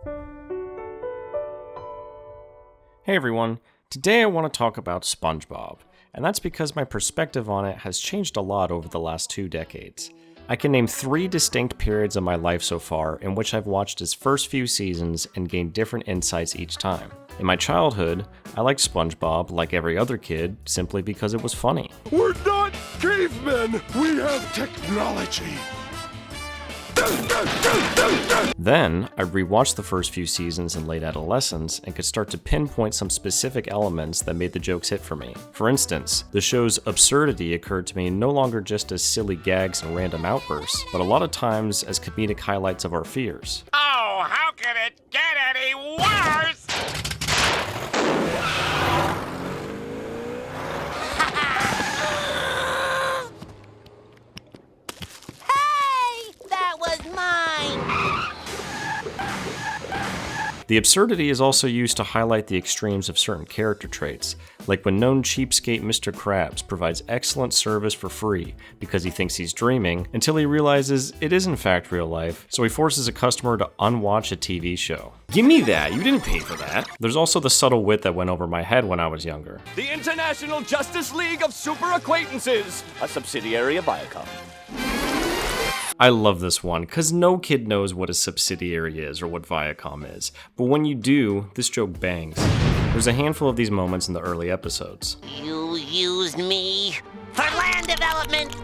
Hey everyone, today I want to talk about Spongebob, and that's because my perspective on it has changed a lot over the last 2 decades. I can name 3 distinct periods of my life so far in which I've watched his first few seasons and gained different insights each time. In my childhood, I liked Spongebob like every other kid simply because it was funny. We're not cavemen! We have technology! Then, I rewatched the first few seasons in late adolescence and could start to pinpoint some specific elements that made the jokes hit for me. For instance, the show's absurdity occurred to me no longer just as silly gags and random outbursts, but a lot of times as comedic highlights of our fears. Oh, how can it get any worse? The absurdity is also used to highlight the extremes of certain character traits, like when known cheapskate Mr. Krabs provides excellent service for free because he thinks he's dreaming, until he realizes it is in fact real life, so he forces a customer to unwatch a TV show. Give me that, you didn't pay for that. There's also the subtle wit that went over my head when I was younger. The International Justice League of Super Acquaintances, a subsidiary of Byock. I love this one, cause no kid knows what a subsidiary is or what Viacom is, but when you do, this joke bangs. There's a handful of these moments in the early episodes. You used me for land development!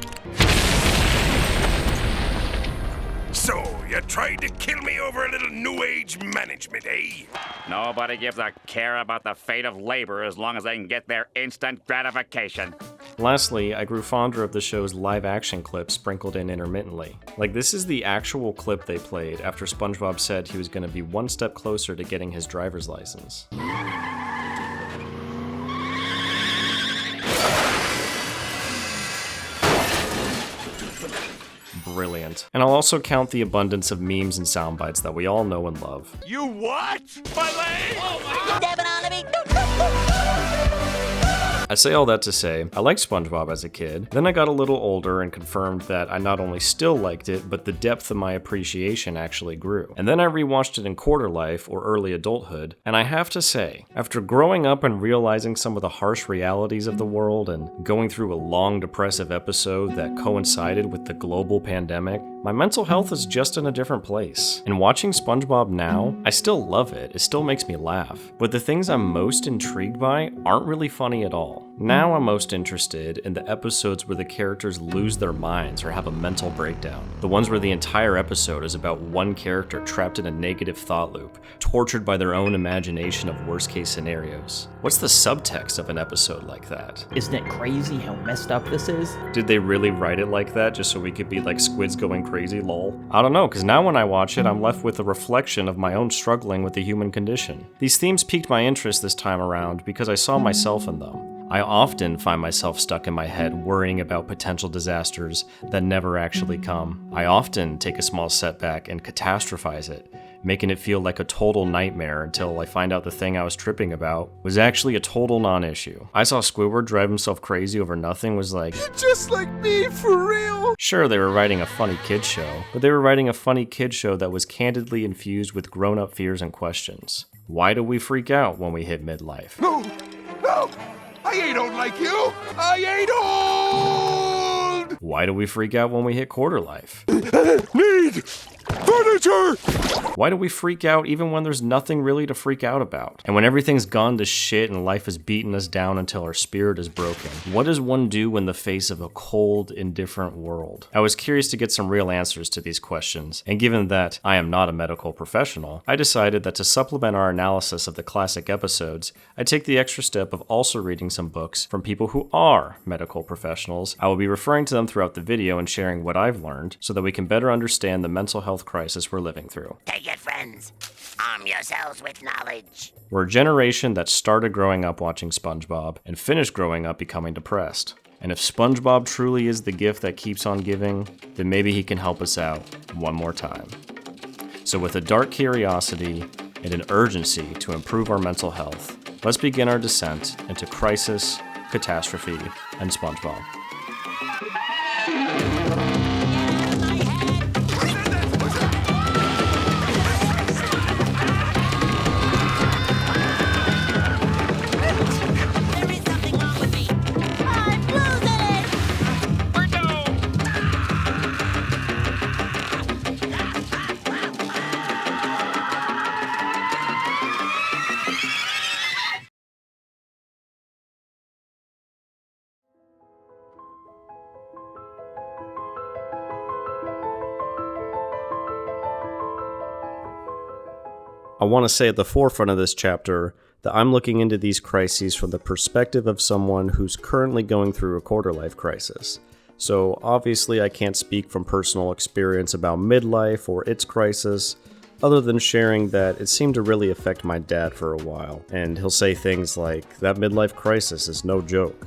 So, you tried to kill me over a little New Age management, eh? Nobody gives a care about the fate of labor as long as they can get their instant gratification. Lastly, I grew fonder of the show's live-action clips sprinkled in intermittently. Like, this is the actual clip they played after SpongeBob said he was going to be one step closer to getting his driver's license. Brilliant. And I'll also count the abundance of memes and sound bites that we all know and love. You what? My leg? Oh my God! Stepping on me! I say all that to say, I liked SpongeBob as a kid, then I got a little older and confirmed that I not only still liked it, but the depth of my appreciation actually grew. And then I rewatched it in Quarterlife, or early adulthood, and I have to say, after growing up and realizing some of the harsh realities of the world and going through a long depressive episode that coincided with the global pandemic, my mental health is just in a different place. And watching SpongeBob now, I still love it, it still makes me laugh, but the things I'm most intrigued by aren't really funny at all. Now I'm most interested in the episodes where the characters lose their minds or have a mental breakdown. The ones where the entire episode is about one character trapped in a negative thought loop, tortured by their own imagination of worst case scenarios. What's the subtext of an episode like that? Isn't it crazy how messed up this is? Did they really write it like that just so we could be like Squid's going crazy, lol? I don't know, because now when I watch it, I'm left with a reflection of my own struggling with the human condition. These themes piqued my interest this time around because I saw myself in them. I often find myself stuck in my head worrying about potential disasters that never actually come. I often take a small setback and catastrophize it, making it feel like a total nightmare until I find out the thing I was tripping about was actually a total non-issue. I saw Squidward drive himself crazy over nothing was like, You're just like me, for real! Sure, they were writing a funny kid show, but they were writing a funny kid show that was candidly infused with grown-up fears and questions. Why do we freak out when we hit midlife? No! No! I ain't old like you! I ain't old! Why do we freak out when we hit quarter life? Need furniture! Why do we freak out even when there's nothing really to freak out about? And when everything's gone to shit and life has beaten us down until our spirit is broken? What does one do in the face of a cold, indifferent world? I was curious to get some real answers to these questions, and given that I am not a medical professional, I decided that to supplement our analysis of the classic episodes, I'd take the extra step of also reading some books from people who are medical professionals. I will be referring to them throughout the video and sharing what I've learned so that we can better understand the mental health crisis we're living through. Take it, friends. Arm yourselves with knowledge. We're a generation that started growing up watching SpongeBob and finished growing up becoming depressed. And if SpongeBob truly is the gift that keeps on giving, then maybe he can help us out one more time. So with a dark curiosity and an urgency to improve our mental health, let's begin our descent into Crisis, Catastrophe, and SpongeBob. I want to say at the forefront of this chapter that I'm looking into these crises from the perspective of someone who's currently going through a quarter-life crisis. So obviously I can't speak from personal experience about midlife or its crisis, other than sharing that it seemed to really affect my dad for a while, and he'll say things like, that midlife crisis is no joke.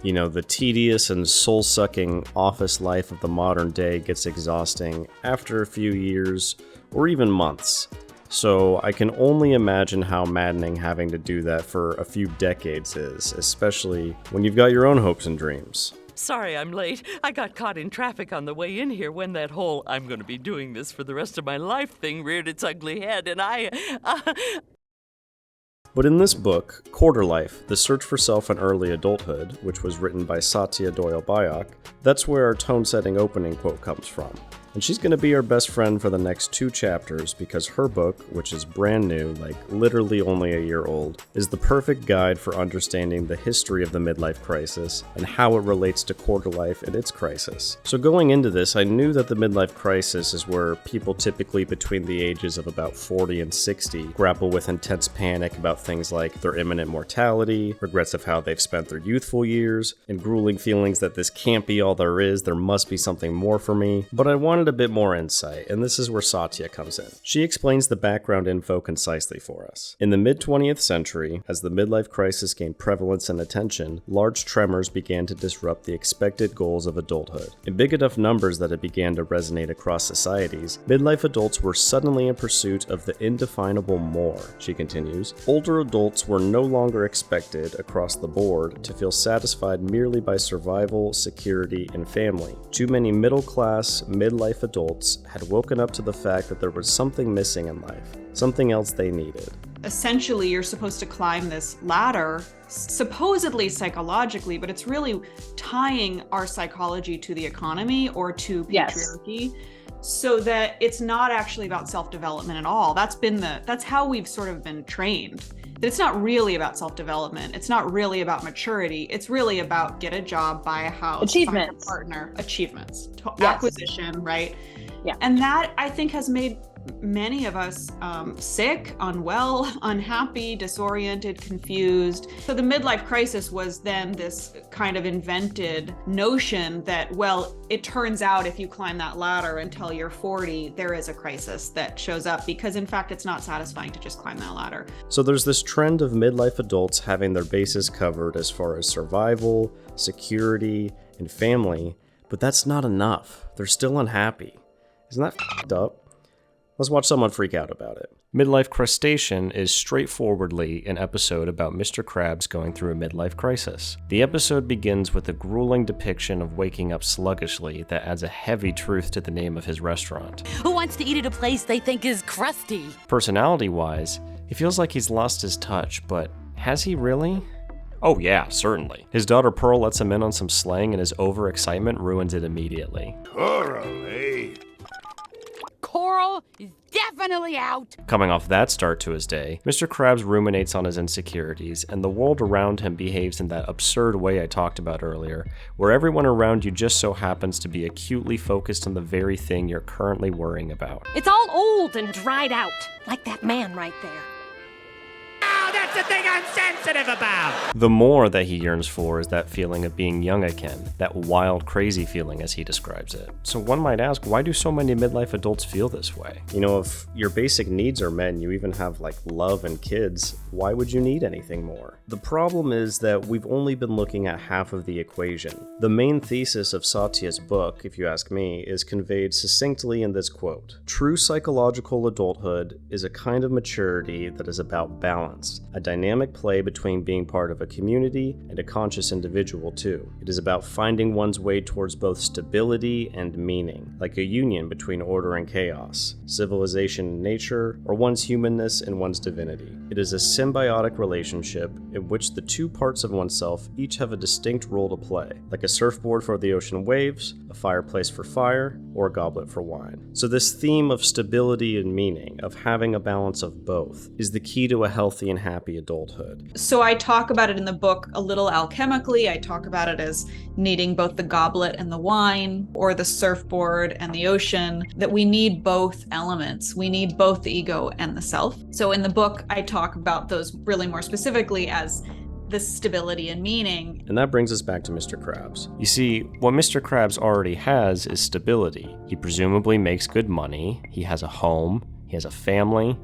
You know, the tedious and soul-sucking office life of the modern day gets exhausting after a few years, or even months. So I can only imagine how maddening having to do that for a few decades is, especially when you've got your own hopes and dreams. Sorry I'm late. I got caught in traffic on the way in here when that whole I'm going to be doing this for the rest of my life thing reared its ugly head, and But in this book, Quarterlife, The Search for Self in Early Adulthood, which was written by Satya Doyle Byock, that's where our tone-setting opening quote comes from. And she's going to be our best friend for the next 2 chapters because her book, which is brand new, like literally only a year old, is the perfect guide for understanding the history of the midlife crisis and how it relates to quarter life and its crisis. So going into this, I knew that the midlife crisis is where people typically between the ages of about 40 and 60 grapple with intense panic about things like their imminent mortality, regrets of how they've spent their youthful years, and grueling feelings that this can't be all there is, there must be something more for me. But I wanted a bit more insight, and this is where Satya comes in. She explains the background info concisely for us. In the mid-20th century, as the midlife crisis gained prevalence and attention, large tremors began to disrupt the expected goals of adulthood. In big enough numbers that it began to resonate across societies, midlife adults were suddenly in pursuit of the indefinable more, she continues. Older adults were no longer expected, across the board, to feel satisfied merely by survival, security, and family. Too many middle-class, midlife adults had woken up to the fact that there was something missing in life, something else they needed. Essentially, you're supposed to climb this ladder, supposedly psychologically, but it's really tying our psychology to the economy or to patriarchy. Yes. So that it's not actually about self-development at all. That's how we've sort of been trained. That it's not really about self-development. It's not really about maturity. It's really about get a job, buy a house, achievements, find a partner, achievements, yes. Acquisition, right? Yeah. And that I think has made many of us sick, unwell, unhappy, disoriented, confused. So the midlife crisis was then this kind of invented notion that, well, it turns out if you climb that ladder until you're 40, there is a crisis that shows up because in fact, it's not satisfying to just climb that ladder. So there's this trend of midlife adults having their bases covered as far as survival, security, and family, but that's not enough. They're still unhappy. Isn't that f***ed up? Let's watch someone freak out about it. Midlife Crustacean is straightforwardly an episode about Mr. Krabs going through a midlife crisis. The episode begins with a grueling depiction of waking up sluggishly that adds a heavy truth to the name of his restaurant. Who wants to eat at a place they think is crusty? Personality-wise, he feels like he's lost his touch, but has he really? Oh yeah, certainly. His daughter Pearl lets him in on some slang and his overexcitement ruins it immediately. Coral, eh? Coral is definitely out! Coming off that start to his day, Mr. Krabs ruminates on his insecurities, and the world around him behaves in that absurd way I talked about earlier, where everyone around you just so happens to be acutely focused on the very thing you're currently worrying about. It's all old and dried out, like that man right there. Oh, that's the thing I'm sensitive about! The more that he yearns for is that feeling of being young again, that wild, crazy feeling as he describes it. So one might ask, why do so many midlife adults feel this way? You know, if your basic needs are met and you even have like love and kids, why would you need anything more? The problem is that we've only been looking at half of the equation. The main thesis of Satya's book, if you ask me, is conveyed succinctly in this quote. True psychological adulthood is a kind of maturity that is about balance. A dynamic play between being part of a community and a conscious individual too. It is about finding one's way towards both stability and meaning, like a union between order and chaos, civilization and nature, or one's humanness and one's divinity. It is a symbiotic relationship in which the two parts of oneself each have a distinct role to play, like a surfboard for the ocean waves, a fireplace for fire, or a goblet for wine. So this theme of stability and meaning, of having a balance of both, is the key to a healthy and happy early adulthood. So I talk about it in the book a little alchemically. I talk about it as needing both the goblet and the wine, or the surfboard and the ocean, that we need both elements. We need both the ego and the self. So in the book, I talk about those really more specifically as the stability and meaning. And that brings us back to Mr. Krabs. You see, what Mr. Krabs already has is stability. He presumably makes good money, he has a home, he has a family.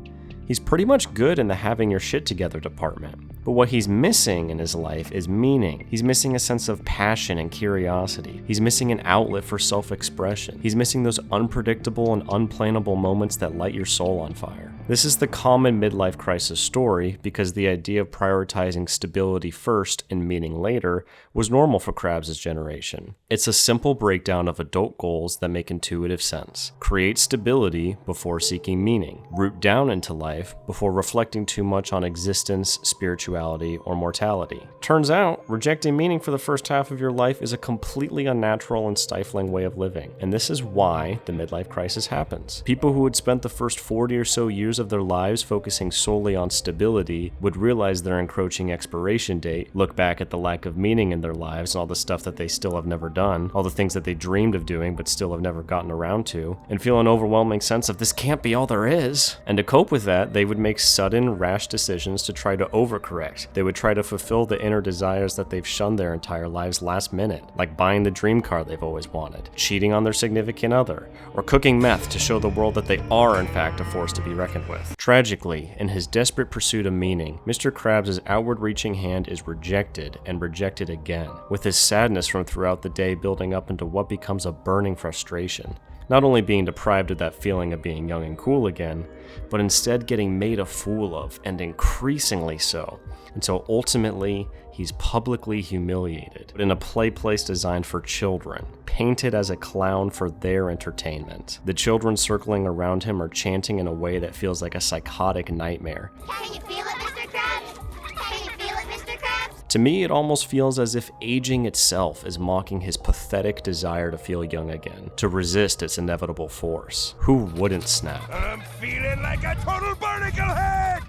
He's pretty much good in the having your shit together department. But what he's missing in his life is meaning. He's missing a sense of passion and curiosity. He's missing an outlet for self-expression. He's missing those unpredictable and unplannable moments that light your soul on fire. This is the common midlife crisis story because the idea of prioritizing stability first and meaning later was normal for Krabs' generation. It's a simple breakdown of adult goals that make intuitive sense. Create stability before seeking meaning. Root down into life before reflecting too much on existence, spirituality, or mortality. Turns out, rejecting meaning for the first half of your life is a completely unnatural and stifling way of living. And this is why the midlife crisis happens. People who had spent the first 40 or so years of their lives focusing solely on stability would realize their encroaching expiration date, look back at the lack of meaning in their lives and all the stuff that they still have never done, all the things that they dreamed of doing but still have never gotten around to, and feel an overwhelming sense of this can't be all there is. And to cope with that, they would make sudden, rash decisions to try to overcorrect. They would try to fulfill the inner desires that they've shunned their entire lives last minute, like buying the dream car they've always wanted, cheating on their significant other, or cooking meth to show the world that they are in fact a force to be reckoned with. Tragically, in his desperate pursuit of meaning, Mr. Krabs' outward-reaching hand is rejected and rejected again, with his sadness from throughout the day building up into what becomes a burning frustration. Not only being deprived of that feeling of being young and cool again, but instead getting made a fool of, and increasingly so, until ultimately he's publicly humiliated in a place designed for children, painted as a clown for their entertainment. The children circling around him are chanting in a way that feels like a psychotic nightmare. Can you feel it, Mr. Krabs? Can you feel it, Mr. Krabs? To me, it almost feels as if aging itself is mocking his pathetic desire to feel young again, to resist its inevitable force. Who wouldn't snap? I'm feeling like a total barnacle head!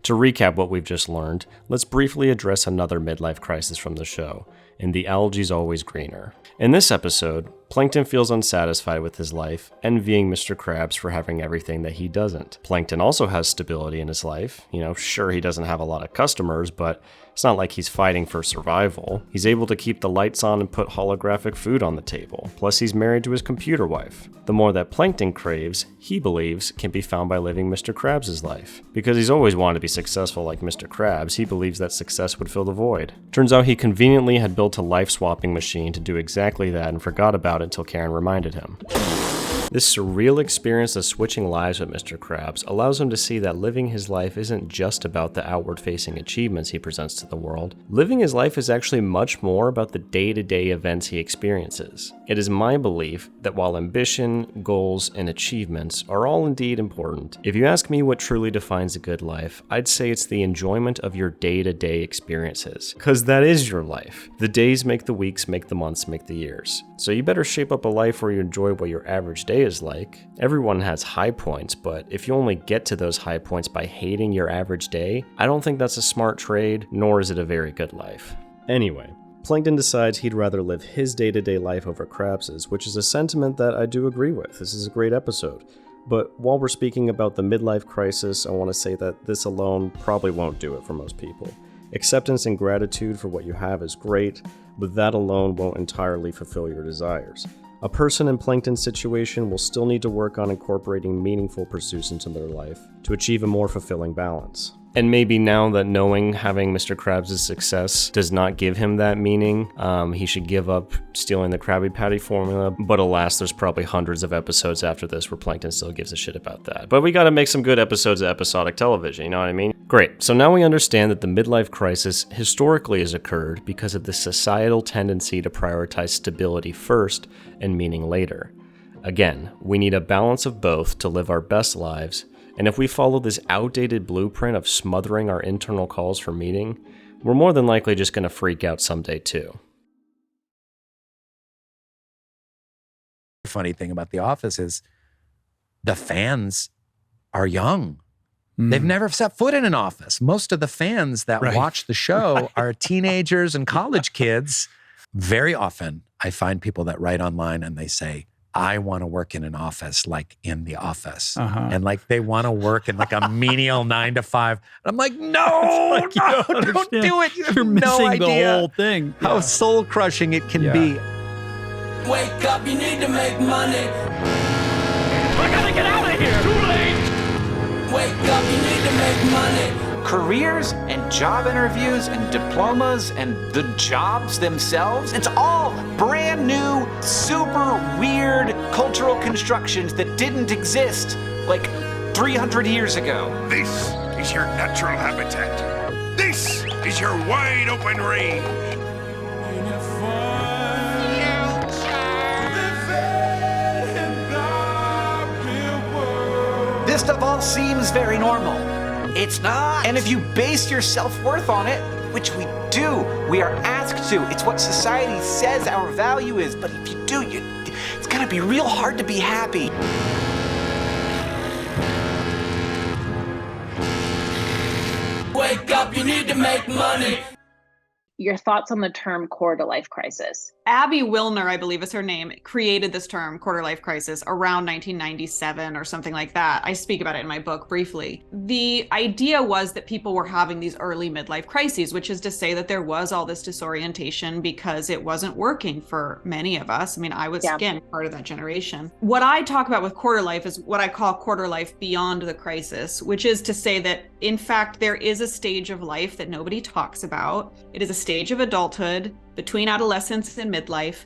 To recap what we've just learned, let's briefly address another midlife crisis from the show, in The Algae's Always Greener. In this episode, Plankton feels unsatisfied with his life, envying Mr. Krabs for having everything that he doesn't. Plankton also has stability in his life. Sure, he doesn't have a lot of customers, but it's not like he's fighting for survival. He's able to keep the lights on and put holographic food on the table. Plus, he's married to his computer wife. The more that Plankton craves, he believes, can be found by living Mr. Krabs' life. Because he's always wanted to be successful like Mr. Krabs, he believes that success would fill the void. Turns out he conveniently had built a life-swapping machine to do exactly that and forgot about it until Karen reminded him. This surreal experience of switching lives with Mr. Krabs allows him to see that living his life isn't just about the outward-facing achievements he presents to the world. Living his life is actually much more about the day-to-day events he experiences. It is my belief that while ambition, goals, and achievements are all indeed important, if you ask me what truly defines a good life, I'd say it's the enjoyment of your day-to-day experiences. 'Cause that is your life. The days make the weeks, make the months, make the years. So you better shape up a life where you enjoy what your average day is like. Everyone has high points, but if you only get to those high points by hating your average day, I don't think that's a smart trade, nor is it a very good life. Anyway, Plankton decides he'd rather live his day-to-day life over Krabs's, which is a sentiment that I do agree with. This is a great episode. But while we're speaking about the midlife crisis, I want to say that this alone probably won't do it for most people. Acceptance and gratitude for what you have is great, but that alone won't entirely fulfill your desires. A person in Plankton's situation will still need to work on incorporating meaningful pursuits into their life to achieve a more fulfilling balance. And maybe now that knowing having Mr. Krabs' success does not give him that meaning, he should give up stealing the Krabby Patty formula. But alas, there's probably hundreds of episodes after this where Plankton still gives a shit about that. But we gotta make some good episodes of episodic television, you know what I mean? Great, so now we understand that the midlife crisis historically has occurred because of the societal tendency to prioritize stability first and meaning later. Again, we need a balance of both to live our best lives. And if we follow this outdated blueprint of smothering our internal calls for meaning, we're more than likely just going to freak out someday too. The funny thing about The Office is the fans are young. They've never set foot in an office. Most of the fans that watch the show are teenagers and college kids. Very often, I find people that write online and they say, I want to work in an office like in The Office. And like they want to work in like a menial 9 to 5. And I'm like, no, don't do it. You're missing idea the whole thing. how soul crushing it can be. Wake up, you need to make money. I gotta get out of here. Too late. Wake up, you need to make money. Careers and job interviews and diplomas and the jobs themselves, it's all brand new, super weird cultural constructions that didn't exist like 300 years ago. This is your natural habitat. This is your wide open range. This stuff all seems very normal. It's not. And if you base your self-worth on it, which we do, we are asked to. It's what society says our value is. But if you do, it's gonna be real hard to be happy. Wake up, you need to make money. Your thoughts on the term quarter-life crisis? Abby Wilner, I believe is her name, created this term, quarter-life crisis, around 1997 or something like that. I speak about it in my book briefly. The idea was that people were having these early midlife crises, which is to say that there was all this disorientation because it wasn't working for many of us. I mean, I was, again, part of that generation. What I talk about with quarter-life is what I call quarter-life beyond the crisis, which is to say that, in fact, there is a stage of life that nobody talks about. It is a stage of adulthood between adolescence and midlife.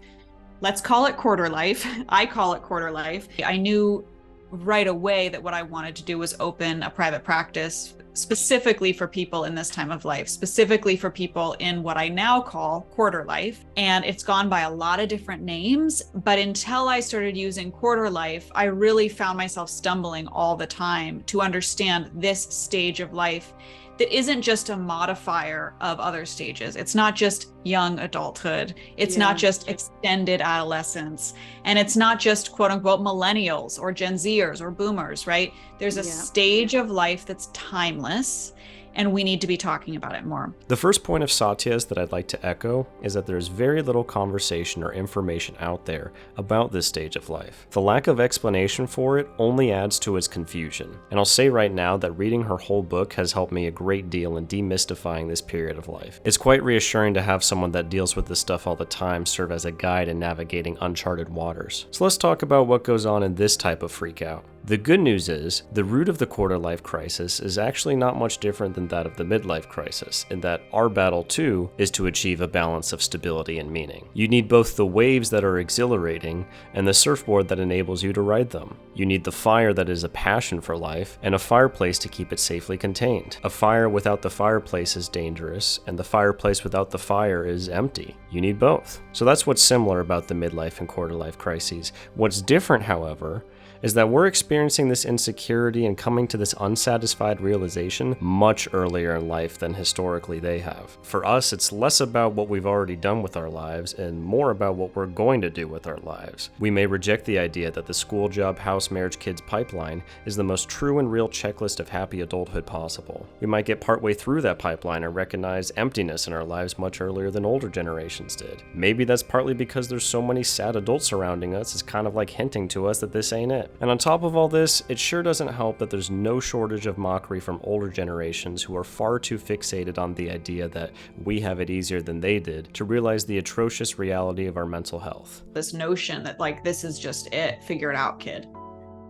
Let's call it quarter life. I call it quarter life. I knew right away that what I wanted to do was open a private practice specifically for people in this time of life, specifically for people in what I now call quarter life. And it's gone by a lot of different names, but until I started using quarter life, I really found myself stumbling all the time to understand this stage of life that isn't just a modifier of other stages. It's not just young adulthood. It's not just extended adolescence. And it's not just quote unquote millennials or Gen Zers or boomers, right? There's a stage of life that's timeless, and we need to be talking about it more. The first point of Satya's that I'd like to echo is that there's very little conversation or information out there about this stage of life. The lack of explanation for it only adds to its confusion. And I'll say right now that reading her whole book has helped me a great deal in demystifying this period of life. It's quite reassuring to have someone that deals with this stuff all the time serve as a guide in navigating uncharted waters. So let's talk about what goes on in this type of freakout. The good news is, the root of the quarter-life crisis is actually not much different than that of the midlife crisis, in that our battle too is to achieve a balance of stability and meaning. You need both the waves that are exhilarating and the surfboard that enables you to ride them. You need the fire that is a passion for life and a fireplace to keep it safely contained. A fire without the fireplace is dangerous, and the fireplace without the fire is empty. You need both. So that's what's similar about the midlife and quarter-life crises. What's different, however, is that we're experiencing this insecurity and coming to this unsatisfied realization much earlier in life than historically they have. For us, it's less about what we've already done with our lives and more about what we're going to do with our lives. We may reject the idea that the school, job, house, marriage, kids pipeline is the most true and real checklist of happy adulthood possible. We might get partway through that pipeline and recognize emptiness in our lives much earlier than older generations did. Maybe that's partly because there's so many sad adults surrounding us, it's kind of like hinting to us that this ain't it. And on top of all this, it sure doesn't help that there's no shortage of mockery from older generations who are far too fixated on the idea that we have it easier than they did to realize the atrocious reality of our mental health. This notion that like, this is just it, figure it out, kid.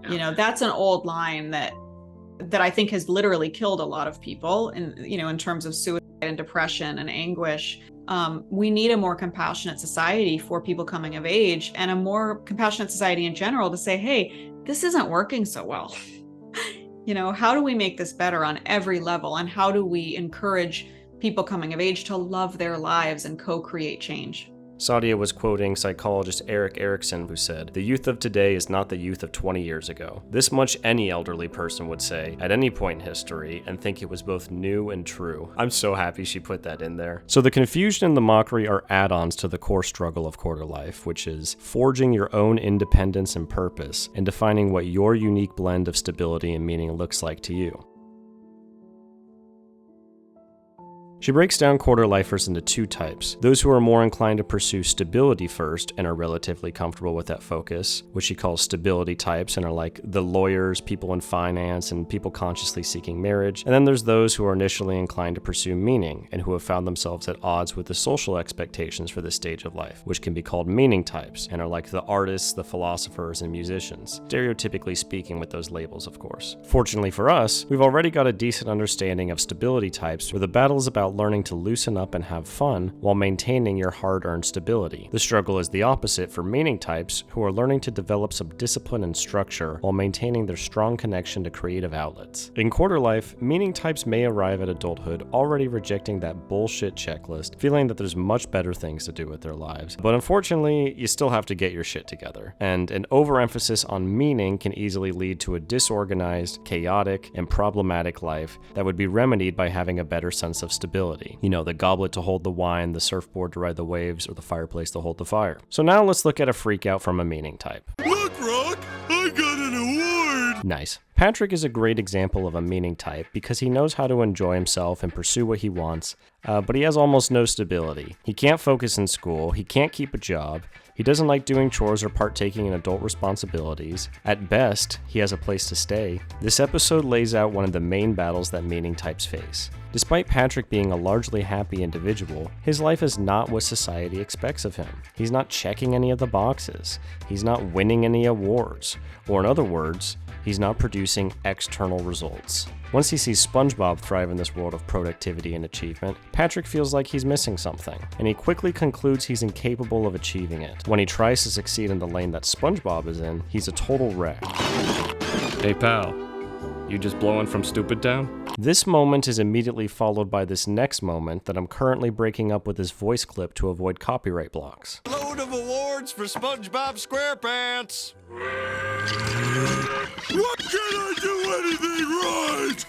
You know, that's an old line that I think has literally killed a lot of people in terms of suicide and depression and anguish. We need a more compassionate society for people coming of age, and a more compassionate society in general to say, hey, this isn't working so well. How do we make this better on every level? And how do we encourage people coming of age to love their lives and co-create change? Satya was quoting psychologist Erik Erikson, who said, "The youth of today is not the youth of 20 years ago." This much any elderly person would say at any point in history and think it was both new and true. I'm so happy she put that in there. So the confusion and the mockery are add-ons to the core struggle of quarter life, which is forging your own independence and purpose and defining what your unique blend of stability and meaning looks like to you. She breaks down quarter-lifers into two types: those who are more inclined to pursue stability first and are relatively comfortable with that focus, which she calls stability types, and are like the lawyers, people in finance, and people consciously seeking marriage. And then there's those who are initially inclined to pursue meaning and who have found themselves at odds with the social expectations for this stage of life, which can be called meaning types, and are like the artists, the philosophers, and musicians, stereotypically speaking with those labels, of course. Fortunately for us, we've already got a decent understanding of stability types, where the battle is about learning to loosen up and have fun while maintaining your hard-earned stability. The struggle is the opposite for meaning types, who are learning to develop some discipline and structure while maintaining their strong connection to creative outlets. In quarter life, meaning types may arrive at adulthood already rejecting that bullshit checklist, feeling that there's much better things to do with their lives. But unfortunately, you still have to get your shit together. And an overemphasis on meaning can easily lead to a disorganized, chaotic, and problematic life that would be remedied by having a better sense of stability. You know, the goblet to hold the wine, the surfboard to ride the waves, or the fireplace to hold the fire. So now let's look at a freak out from a meaning type. Look, Rock, I got an award! Nice. Patrick is a great example of a meaning type because he knows how to enjoy himself and pursue what he wants, but he has almost no stability. He can't focus in school, he can't keep a job, he doesn't like doing chores or partaking in adult responsibilities. At best, he has a place to stay. This episode lays out one of the main battles that meaning types face. Despite Patrick being a largely happy individual, his life is not what society expects of him. He's not checking any of the boxes. He's not winning any awards. Or in other words, he's not producing external results. Once he sees Spongebob thrive in this world of productivity and achievement, Patrick feels like he's missing something, and he quickly concludes he's incapable of achieving it. When he tries to succeed in the lane that Spongebob is in, he's a total wreck. Hey pal, you just blowing from Stupid Town? This moment is immediately followed by this next moment that I'm currently breaking up with this voice clip to avoid copyright blocks. Load of awards for SpongeBob SquarePants! What can I do anything right?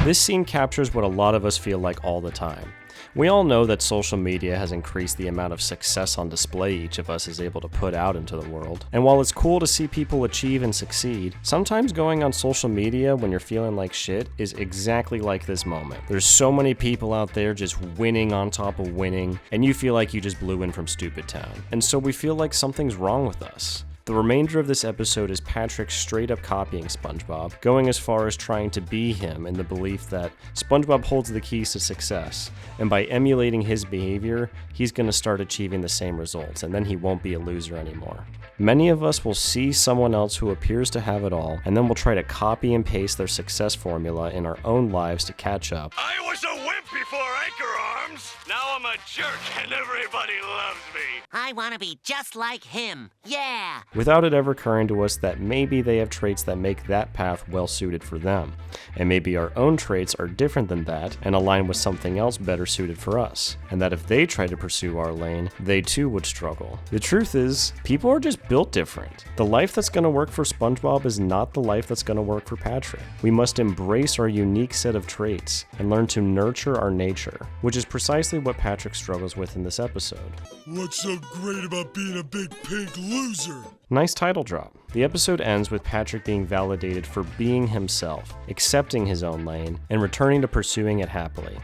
This scene captures what a lot of us feel like all the time. We all know that social media has increased the amount of success on display each of us is able to put out into the world. And while it's cool to see people achieve and succeed, sometimes going on social media when you're feeling like shit is exactly like this moment. There's so many people out there just winning on top of winning, and you feel like you just blew in from Stupid Town. And so we feel like something's wrong with us. The remainder of this episode is Patrick straight up copying Spongebob, going as far as trying to be him in the belief that Spongebob holds the keys to success, and by emulating his behavior, he's going to start achieving the same results, and then he won't be a loser anymore. Many of us will see someone else who appears to have it all, and then we'll try to copy and paste their success formula in our own lives to catch up. I was a wimp before Anchor Arms. Now I'm a jerk and everybody loves me. I want to be just like him. Yeah. Without it ever occurring to us that maybe they have traits that make that path well suited for them, and maybe our own traits are different than that and align with something else better suited for us, and that if they try to pursue our lane, they too would struggle. The truth is, people are just built different. The life that's going to work for Spongebob is not the life that's going to work for Patrick. We must embrace our unique set of traits and learn to nurture our nature, which is precisely what Patrick struggles with in this episode. What's so great about being a big pink loser? Nice title drop. The episode ends with Patrick being validated for being himself, accepting his own lane, and returning to pursuing it happily.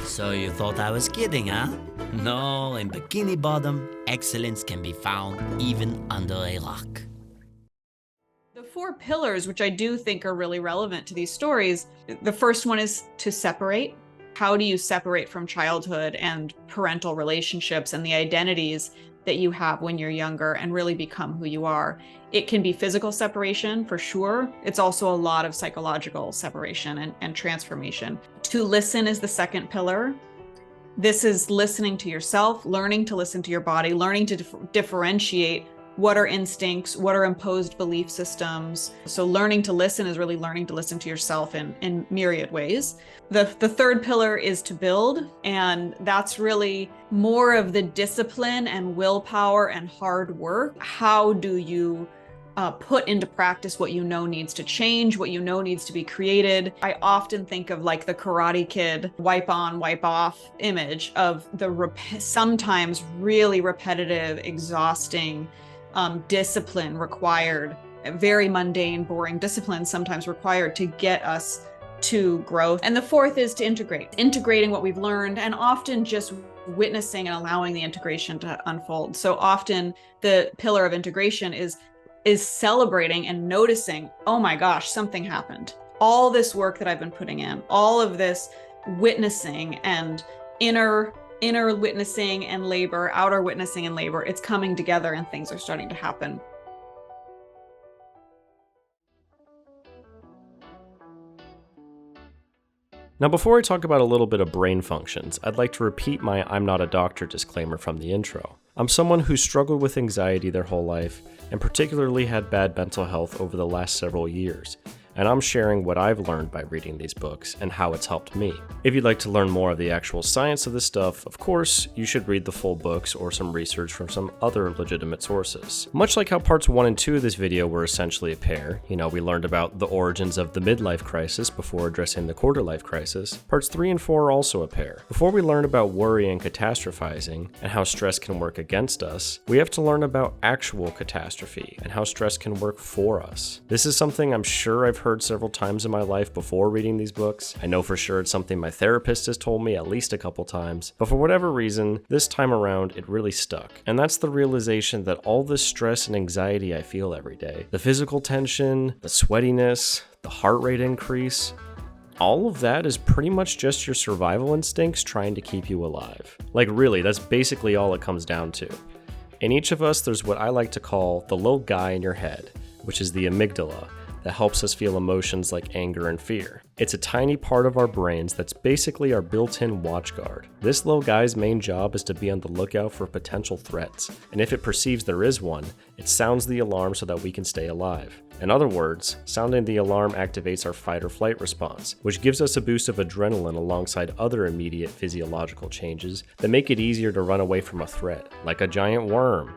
So you thought I was kidding, huh? No, in Bikini Bottom, excellence can be found even under a rock. The 4 pillars, which I do think are really relevant to these stories, the first one is to separate. How do you separate from childhood and parental relationships and the identities that you have when you're younger and really become who you are? It can be physical separation for sure. It's also a lot of psychological separation and transformation. To listen is the second pillar. This is listening to yourself, learning to listen to your body, learning to differentiate what are instincts, what are imposed belief systems. So learning to listen is really learning to listen to yourself in myriad ways. The third pillar is to build, and that's really more of the discipline and willpower and hard work. How do you put into practice what you know needs to change, what you know needs to be created? I often think of like the Karate Kid wipe on, wipe off image of the sometimes really repetitive, exhausting discipline required, very mundane, boring discipline sometimes required to get us to growth. And the fourth is to integrating what we've learned, and often just witnessing and allowing the integration to unfold. So often the pillar of integration is celebrating and noticing, oh my gosh, something happened. All this work that I've been putting in, all of this witnessing and inner witnessing and labor, outer witnessing and labor, it's coming together and things are starting to happen. Now, before I talk about a little bit of brain functions, I'd like to repeat my I'm not a doctor disclaimer from the intro. I'm someone who struggled with anxiety their whole life, and particularly had bad mental health over the last several years. And I'm sharing what I've learned by reading these books and how it's helped me. If you'd like to learn more of the actual science of this stuff, of course, you should read the full books or some research from some other legitimate sources. Much like how parts 1 and 2 of this video were essentially a pair, we learned about the origins of the midlife crisis before addressing the quarterlife crisis, parts 3 and 4 are also a pair. Before we learn about worry and catastrophizing and how stress can work against us, we have to learn about actual catastrophe and how stress can work for us. This is something I'm sure I've heard several times in my life before reading these books. I know for sure it's something my therapist has told me at least a couple times, but for whatever reason, this time around it really stuck. And that's the realization that all this stress and anxiety I feel every day, the physical tension, the sweatiness, the heart rate increase, all of that is pretty much just your survival instincts trying to keep you alive. Like really, that's basically all it comes down to. In each of us, there's what I like to call the little guy in your head, which is the amygdala, that helps us feel emotions like anger and fear. It's a tiny part of our brains that's basically our built-in watchguard. This little guy's main job is to be on the lookout for potential threats, and if it perceives there is one, it sounds the alarm so that we can stay alive. In other words, sounding the alarm activates our fight or flight response, which gives us a boost of adrenaline alongside other immediate physiological changes that make it easier to run away from a threat, like a giant worm.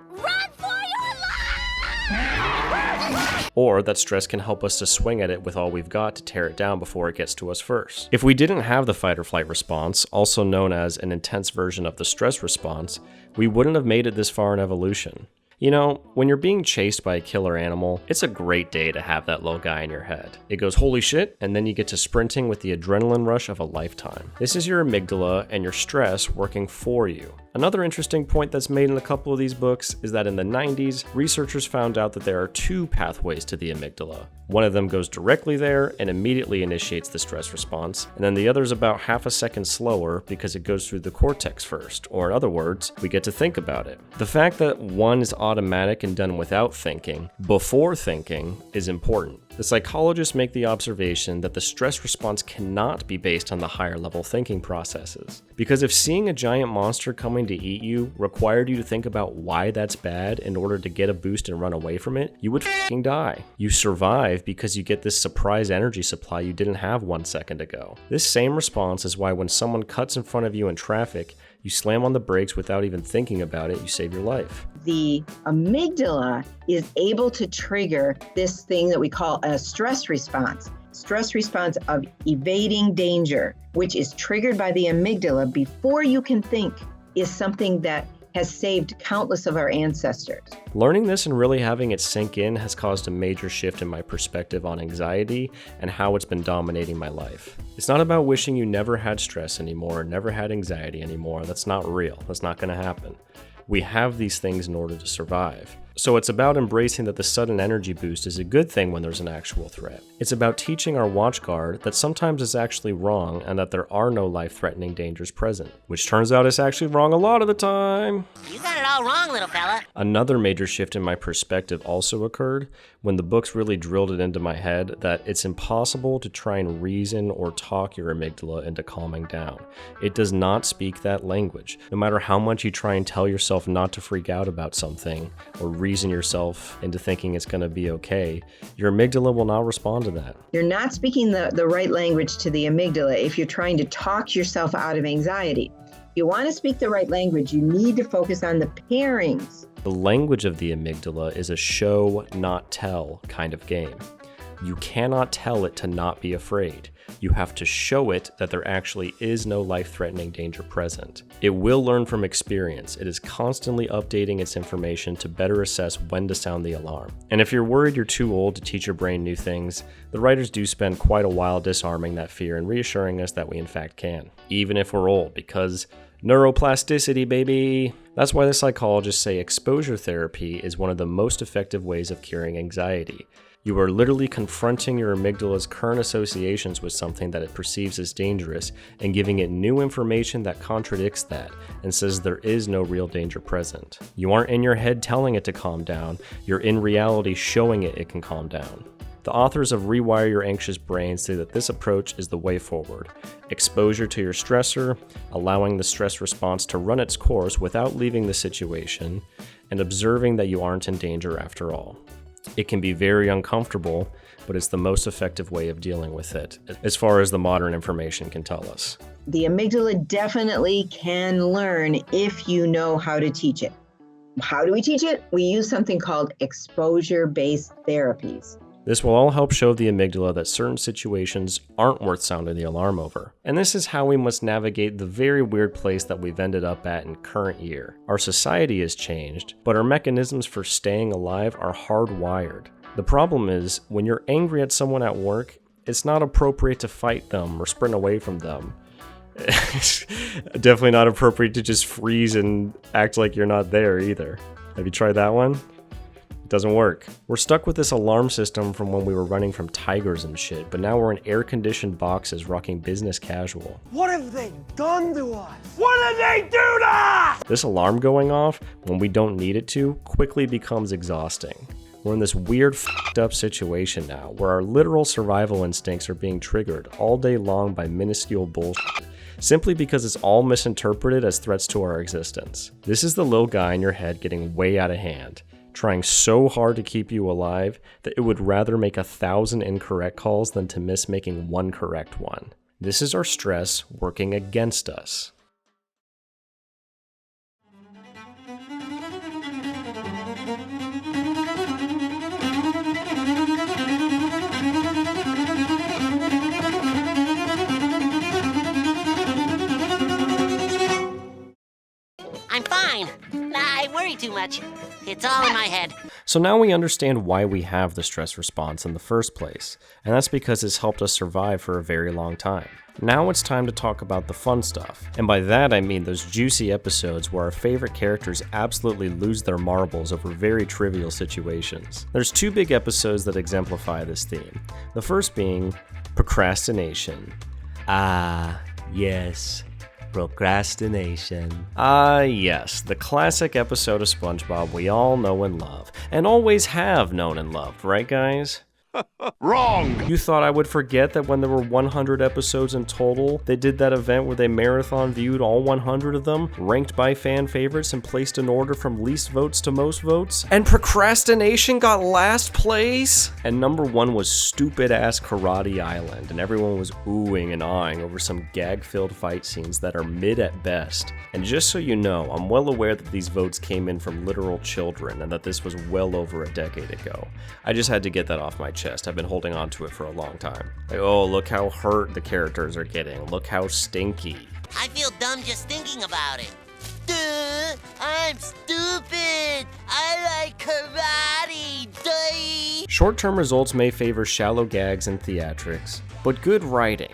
Or that stress can help us to swing at it with all we've got to tear it down before it gets to us first. If we didn't have the fight or flight response, also known as an intense version of the stress response, we wouldn't have made it this far in evolution. When you're being chased by a killer animal, it's a great day to have that little guy in your head. It goes holy shit, and then you get to sprinting with the adrenaline rush of a lifetime. This is your amygdala and your stress working for you. Another interesting point that's made in a couple of these books is that in the 90s, researchers found out that there are 2 pathways to the amygdala. One of them goes directly there and immediately initiates the stress response, and then the other is about half a second slower because it goes through the cortex first, or in other words, we get to think about it. The fact that one is automatic and done without thinking, before thinking, is important. The psychologists make the observation that the stress response cannot be based on the higher level thinking processes. Because if seeing a giant monster coming to eat you required you to think about why that's bad in order to get a boost and run away from it, you would f***ing die. You survive because you get this surprise energy supply you didn't have 1 second ago. This same response is why when someone cuts in front of you in traffic, you slam on the brakes without even thinking about it, you save your life. The amygdala is able to trigger this thing that we call a stress response of evading danger, which is triggered by the amygdala before you can think, is something that has saved countless of our ancestors. Learning this and really having it sink in has caused a major shift in my perspective on anxiety and how it's been dominating my life. It's not about wishing you never had stress anymore, never had anxiety anymore. That's not real. That's not going to happen. We have these things in order to survive. So it's about embracing that the sudden energy boost is a good thing when there's an actual threat. It's about teaching our watchguard that sometimes it's actually wrong and that there are no life-threatening dangers present, which turns out it's actually wrong a lot of the time. You got it all wrong, little fella. Another major shift in my perspective also occurred when the books really drilled it into my head that it's impossible to try and reason or talk your amygdala into calming down. It does not speak that language. No matter how much you try and tell yourself not to freak out about something or reason yourself into thinking it's going to be okay, your amygdala will not respond to that. You're not speaking the right language to the amygdala if you're trying to talk yourself out of anxiety. If you want to speak the right language, you need to focus on the pairings. The language of the amygdala is a show, not tell kind of game. You cannot tell it to not be afraid. You have to show it that there actually is no life-threatening danger present. It will learn from experience. It is constantly updating its information to better assess when to sound the alarm. And if you're worried you're too old to teach your brain new things, the writers do spend quite a while disarming that fear and reassuring us that we in fact can, even if we're old, because neuroplasticity, baby! That's why the psychologists say exposure therapy is one of the most effective ways of curing anxiety. You are literally confronting your amygdala's current associations with something that it perceives as dangerous and giving it new information that contradicts that and says there is no real danger present. You aren't in your head telling it to calm down, you're in reality showing it can calm down. The authors of Rewire Your Anxious Brain say that this approach is the way forward. Exposure to your stressor, allowing the stress response to run its course without leaving the situation, and observing that you aren't in danger after all. It can be very uncomfortable, but it's the most effective way of dealing with it, as far as the modern information can tell us. The amygdala definitely can learn if you know how to teach it. How do we teach it? We use something called exposure-based therapies. This will all help show the amygdala that certain situations aren't worth sounding the alarm over. And this is how we must navigate the very weird place that we've ended up at in current year. Our society has changed, but our mechanisms for staying alive are hardwired. The problem is, when you're angry at someone at work, it's not appropriate to fight them or sprint away from them. It's definitely not appropriate to just freeze and act like you're not there either. Have you tried that one? Doesn't work. We're stuck with this alarm system from when we were running from tigers and shit, but now we're in air-conditioned boxes rocking business casual. What have they done to us? What did they do to us? This alarm going off, when we don't need it to, quickly becomes exhausting. We're in this weird f***ed up situation now, where our literal survival instincts are being triggered all day long by minuscule bullshit, simply because it's all misinterpreted as threats to our existence. This is the little guy in your head getting way out of hand, trying so hard to keep you alive that it would rather make 1,000 incorrect calls than to miss making one correct one. This is our stress working against us. I'm fine. I worry too much. It's all in my head. So now we understand why we have the stress response in the first place, and that's because it's helped us survive for a very long time. Now it's time to talk about the fun stuff, and by that I mean those juicy episodes where our favorite characters absolutely lose their marbles over very trivial situations. There's two big episodes that exemplify this theme. The first being procrastination. Ah, yes. Procrastination. Yes, the classic episode of SpongeBob we all know and love, and always have known and loved, right guys? Wrong! You thought I would forget that when there were 100 episodes in total, they did that event where they marathon viewed all 100 of them, ranked by fan favorites, and placed in order from least votes to most votes? And procrastination got last place? And number one was stupid-ass Karate Island, and everyone was oohing and ahhing over some gag-filled fight scenes that are mid at best. And just so you know, I'm well aware that these votes came in from literal children, and that this was well over a decade ago. I just had to get that off my chest. I've been holding on to it for a long time. Like, oh, look how hurt the characters are getting. Look how stinky. I feel dumb just thinking about it. Duh, I'm stupid. I like karate. Duh. Short-term results may favor shallow gags and theatrics, but good writing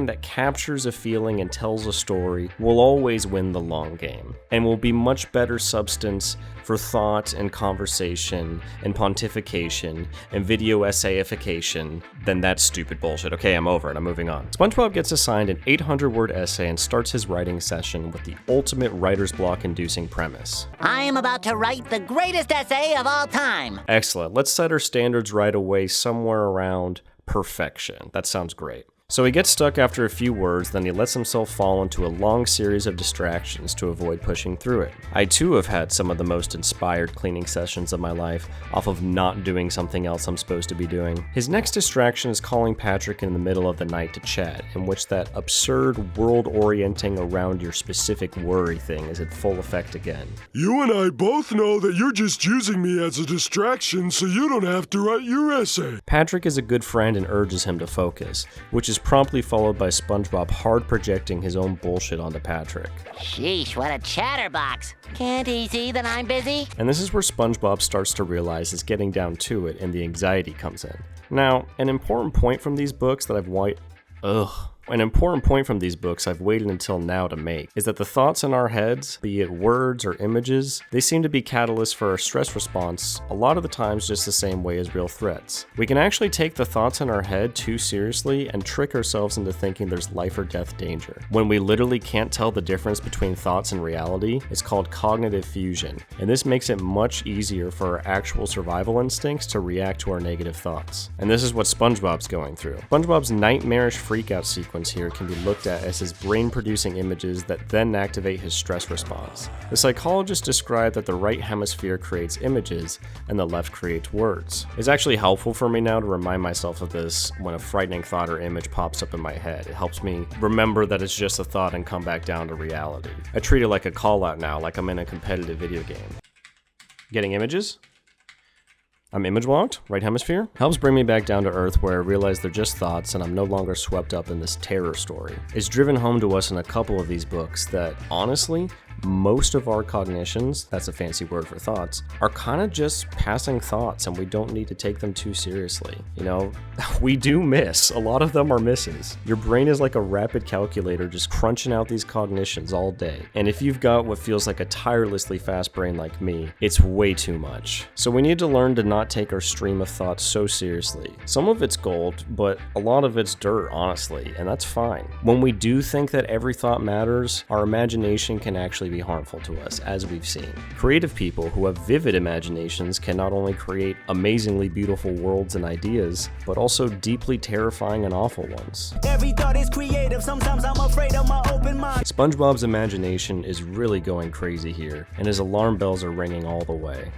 that captures a feeling and tells a story will always win the long game, and will be much better substance for thought and conversation and pontification and video essayification than that stupid bullshit. Okay, I'm over it, I'm moving on. SpongeBob gets assigned an 800-word essay and starts his writing session with the ultimate writer's block-inducing premise. I am about to write the greatest essay of all time. Excellent. Let's set our standards right away somewhere around perfection. That sounds great. So he gets stuck after a few words, then he lets himself fall into a long series of distractions to avoid pushing through it. I too have had some of the most inspired cleaning sessions of my life off of not doing something else I'm supposed to be doing. His next distraction is calling Patrick in the middle of the night to chat, in which that absurd world-orienting around your specific worry thing is in full effect again. You and I both know that you're just using me as a distraction so you don't have to write your essay. Patrick is a good friend and urges him to focus, which is promptly followed by Spongebob hard projecting his own bullshit onto Patrick. Sheesh, what a chatterbox. Can't he see that I'm busy? And this is where Spongebob starts to realize it's getting down to it and the anxiety comes in. Now, an important point from these books that I've waited until now to make is that the thoughts in our heads, be it words or images, they seem to be catalysts for our stress response a lot of the times just the same way as real threats. We can actually take the thoughts in our head too seriously and trick ourselves into thinking there's life or death danger. When we literally can't tell the difference between thoughts and reality, it's called cognitive fusion, and this makes it much easier for our actual survival instincts to react to our negative thoughts. And this is what Spongebob's going through. Spongebob's nightmarish freakout sequence here can be looked at as his brain producing images that then activate his stress response. The psychologist described that the right hemisphere creates images and the left creates words. It's actually helpful for me now to remind myself of this when a frightening thought or image pops up in my head. It helps me remember that it's just a thought and come back down to reality. I treat it like a call out now, like I'm in a competitive video game. Getting images? I'm image locked, right hemisphere. Helps bring me back down to earth where I realize they're just thoughts and I'm no longer swept up in this terror story. It's driven home to us in a couple of these books that, honestly, most of our cognitions, that's a fancy word for thoughts, are kind of just passing thoughts and we don't need to take them too seriously. You know, we do miss. A lot of them are misses. Your brain is like a rapid calculator just crunching out these cognitions all day. And if you've got what feels like a tirelessly fast brain like me, it's way too much. So we need to learn to not take our stream of thoughts so seriously. Some of it's gold, but a lot of it's dirt, honestly, and that's fine. When we do think that every thought matters, our imagination can actually be harmful to us, as we've seen. Creative people who have vivid imaginations can not only create amazingly beautiful worlds and ideas, but also deeply terrifying and awful ones. Every thought is creative, sometimes I'm afraid of my open mind. Spongebob's imagination is really going crazy here, and his alarm bells are ringing all the way.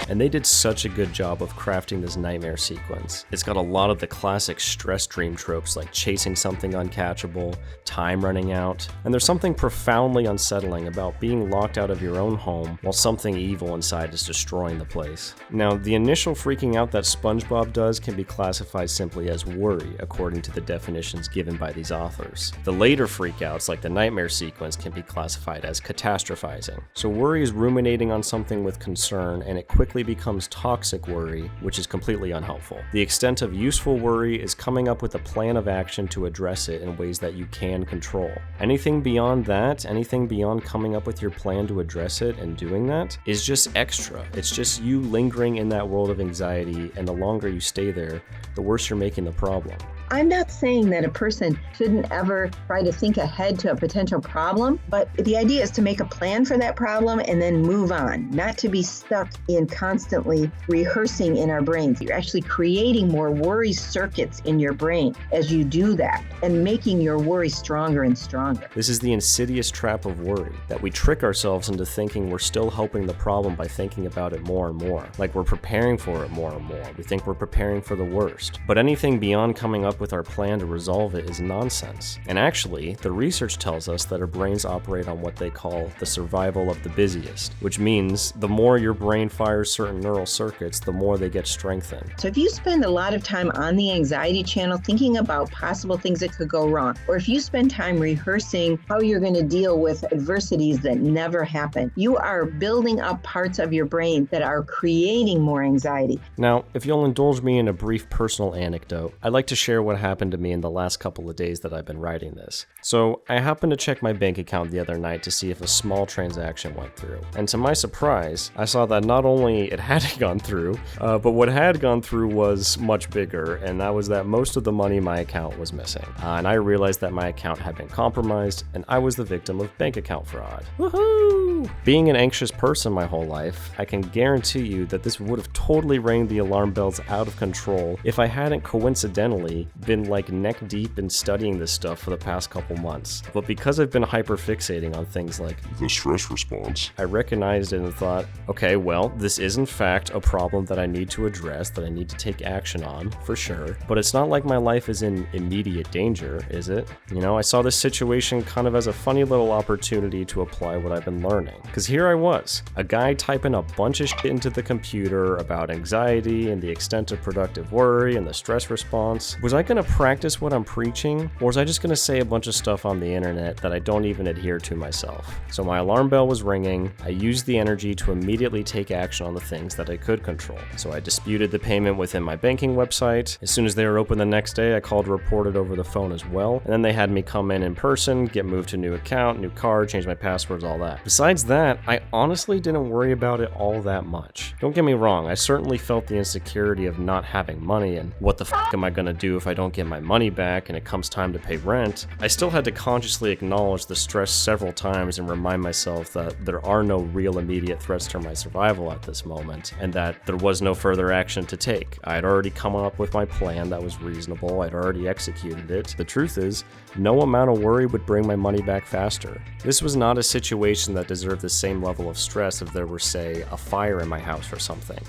And they did such a good job of crafting this nightmare sequence. It's got a lot of the classic stress dream tropes like chasing something uncatchable, time running out, and there's something profoundly unsettling about being locked out of your own home while something evil inside is destroying the place. Now, the initial freaking out that Spongebob does can be classified simply as worry, according to the definitions given by these authors. The later freakouts, like the nightmare sequence, can be classified as catastrophizing. So worry is ruminating on something with concern, and it quickly becomes toxic worry, which is completely unhelpful. The extent of useful worry is coming up with a plan of action to address it in ways that you can control. Anything beyond that, anything beyond coming up with your plan to address it and doing that, is just extra. It's just you lingering in that world of anxiety, and the longer you stay there, the worse you're making the problem. I'm not saying that a person shouldn't ever try to think ahead to a potential problem, but the idea is to make a plan for that problem and then move on, not to be stuck in constantly rehearsing in our brains. You're actually creating more worry circuits in your brain as you do that and making your worry stronger and stronger. This is the insidious trap of worry, that we trick ourselves into thinking we're still helping the problem by thinking about it more and more, like we're preparing for it more and more. We think we're preparing for the worst. But anything beyond coming up with our plan to resolve it is nonsense. And actually, the research tells us that our brains operate on what they call the survival of the busiest, which means the more your brain fires certain neural circuits, the more they get strengthened. So if you spend a lot of time on the anxiety channel thinking about possible things that could go wrong, or if you spend time rehearsing how you're going to deal with adversities that never happen, you are building up parts of your brain that are creating more anxiety. Now, if you'll indulge me in a brief personal anecdote, I'd like to share what what happened to me in the last couple of days that I've been writing this. So I happened to check my bank account the other night to see if a small transaction went through. And to my surprise, I saw that not only it hadn't gone through, but what had gone through was much bigger, and that was that most of the money in my account was missing. And I realized that my account had been compromised, and I was the victim of bank account fraud. Woohoo! Being an anxious person my whole life, I can guarantee you that this would have totally rang the alarm bells out of control if I hadn't coincidentally been like neck deep in studying this stuff for the past couple months. But because I've been hyperfixating on things like the stress response, I recognized it and thought, okay, well, this is in fact a problem that I need to address, that I need to take action on, for sure. But it's not like my life is in immediate danger, is it? You know, I saw this situation kind of as a funny little opportunity to apply what I've been learning. Because here I was, a guy typing a bunch of shit into the computer about anxiety and the extent of productive worry and the stress response. Was I gonna practice what I'm preaching, or was I just gonna say a bunch of stuff on the internet that I don't even adhere to myself? So my alarm bell was ringing. I used the energy to immediately take action on the things that I could control. So I disputed the payment within my banking website. As soon as they were open the next day, I called to report it over the phone as well. And then they had me come in person, get moved to a new account, new card, change my passwords, all that. Besides that, I honestly didn't worry about it all that much. Don't get me wrong, I certainly felt the insecurity of not having money and what the f am I gonna do if I don't get my money back and it comes time to pay rent. I still had to consciously acknowledge the stress several times and remind myself that there are no real immediate threats to my survival at this moment, and that there was no further action to take. I had already come up with my plan that was reasonable, I'd already executed it. The truth is, no amount of worry would bring my money back faster. This was not a situation that deserved the same level of stress if there were, say, a fire in my house or something.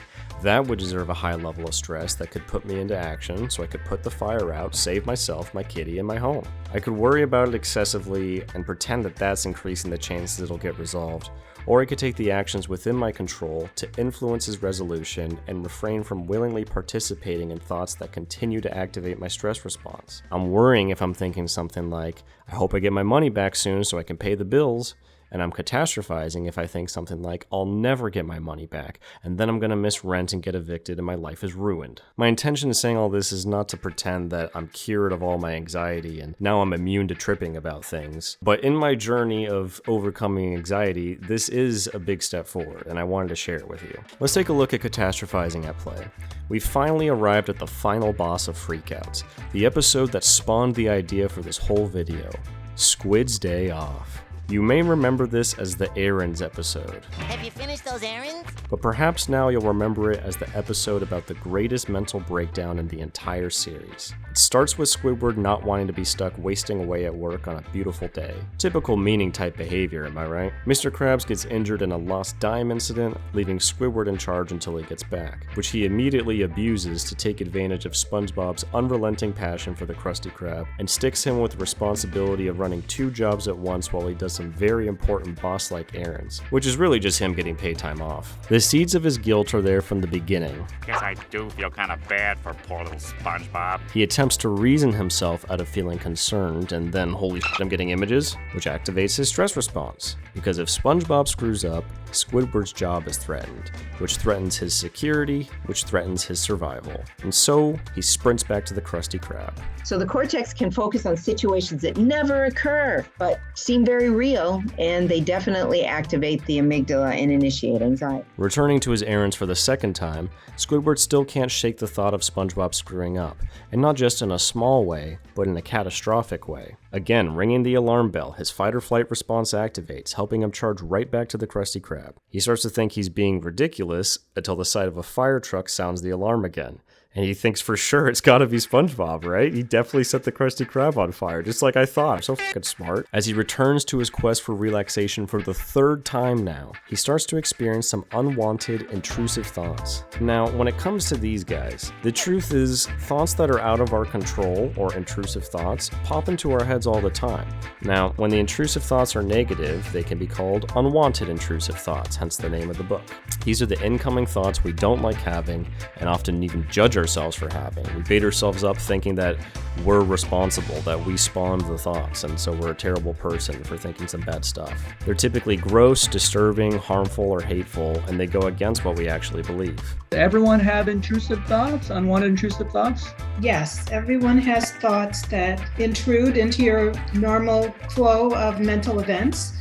That would deserve a high level of stress that could put me into action so I could put the fire out, save myself, my kitty, and my home. I could worry about it excessively and pretend that that's increasing the chances it'll get resolved, or I could take the actions within my control to influence his resolution and refrain from willingly participating in thoughts that continue to activate my stress response. I'm worrying if I'm thinking something like, I hope I get my money back soon so I can pay the bills. And I'm catastrophizing if I think something like, I'll never get my money back, and then I'm gonna miss rent and get evicted and my life is ruined. My intention in saying all this is not to pretend that I'm cured of all my anxiety and now I'm immune to tripping about things. But in my journey of overcoming anxiety, this is a big step forward, and I wanted to share it with you. Let's take a look at catastrophizing at play. We finally arrived at the final boss of Freakouts, the episode that spawned the idea for this whole video, Squid's Day Off. You may remember this as the errands episode. Have you finished those errands? But perhaps now you'll remember it as the episode about the greatest mental breakdown in the entire series. It starts with Squidward not wanting to be stuck wasting away at work on a beautiful day. Typical meaning type behavior, am I right? Mr. Krabs gets injured in a lost dime incident, leaving Squidward in charge until he gets back, which he immediately abuses to take advantage of SpongeBob's unrelenting passion for the Krusty Krab, and sticks him with the responsibility of running 2 jobs at once while he does some very important boss-like errands, which is really just him getting paid time off. The seeds of his guilt are there from the beginning. Guess I do feel kind of bad for poor little SpongeBob. He attempts to reason himself out of feeling concerned, and then holy shit, I'm getting images, which activates his stress response. Because if SpongeBob screws up, Squidward's job is threatened, which threatens his security, which threatens his survival. And so, he sprints back to the Krusty Krab. So the cortex can focus on situations that never occur, but seem very real, and they definitely activate the amygdala and initiate anxiety. Returning to his errands for the second time, Squidward still can't shake the thought of SpongeBob screwing up, and not just in a small way, but in a catastrophic way. Again, ringing the alarm bell, his fight-or-flight response activates, helping him charge right back to the Krusty Krab. He starts to think he's being ridiculous until the sight of a fire truck sounds the alarm again. And he thinks for sure it's gotta be SpongeBob, right? He definitely set the Krusty Krab on fire, just like I thought. I'm so fucking smart. As he returns to his quest for relaxation for the 3rd time now, he starts to experience some unwanted, intrusive thoughts. Now, when it comes to these guys, the truth is, thoughts that are out of our control, or intrusive thoughts, pop into our heads heads all the time. Now, when the intrusive thoughts are negative, they can be called unwanted intrusive thoughts, hence the name of the book. These are the incoming thoughts we don't like having and often even judge ourselves for having. We beat ourselves up thinking that we're responsible, that we spawned the thoughts, and so we're a terrible person for thinking some bad stuff. They're typically gross, disturbing, harmful, or hateful, and they go against what we actually believe. Everyone have intrusive thoughts, unwanted intrusive thoughts? Yes, everyone has thoughts that intrude into your normal flow of mental events.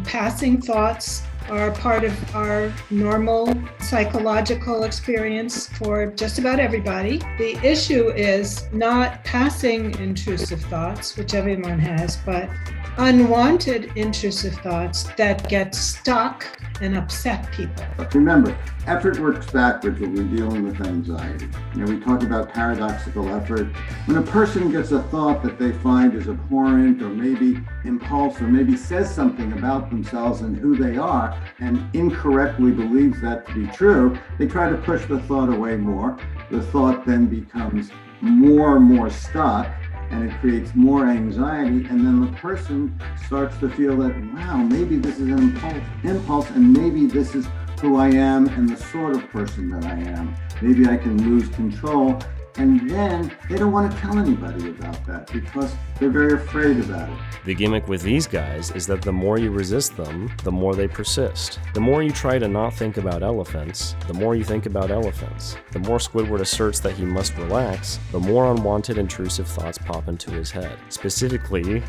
Passing thoughts are part of our normal psychological experience for just about everybody. The issue is not passing intrusive thoughts, which everyone has, but unwanted intrusive thoughts that get stuck and upset people. Remember, effort works backwards when we're dealing with anxiety. We talk about paradoxical effort. When a person gets a thought that they find is abhorrent or maybe impulsive or maybe says something about themselves and who they are and incorrectly believes that to be true, they try to push the thought away more. The thought then becomes more and more stuck, and it creates more anxiety, and then the person starts to feel that, wow, maybe this is an impulse, and maybe this is who I am and the sort of person that I am. Maybe I can lose control, and then they don't want to tell anybody about that because they're very afraid about it. The gimmick with these guys is that the more you resist them, the more they persist. The more you try to not think about elephants, the more you think about elephants. The more Squidward asserts that he must relax, the more unwanted intrusive thoughts pop into his head, specifically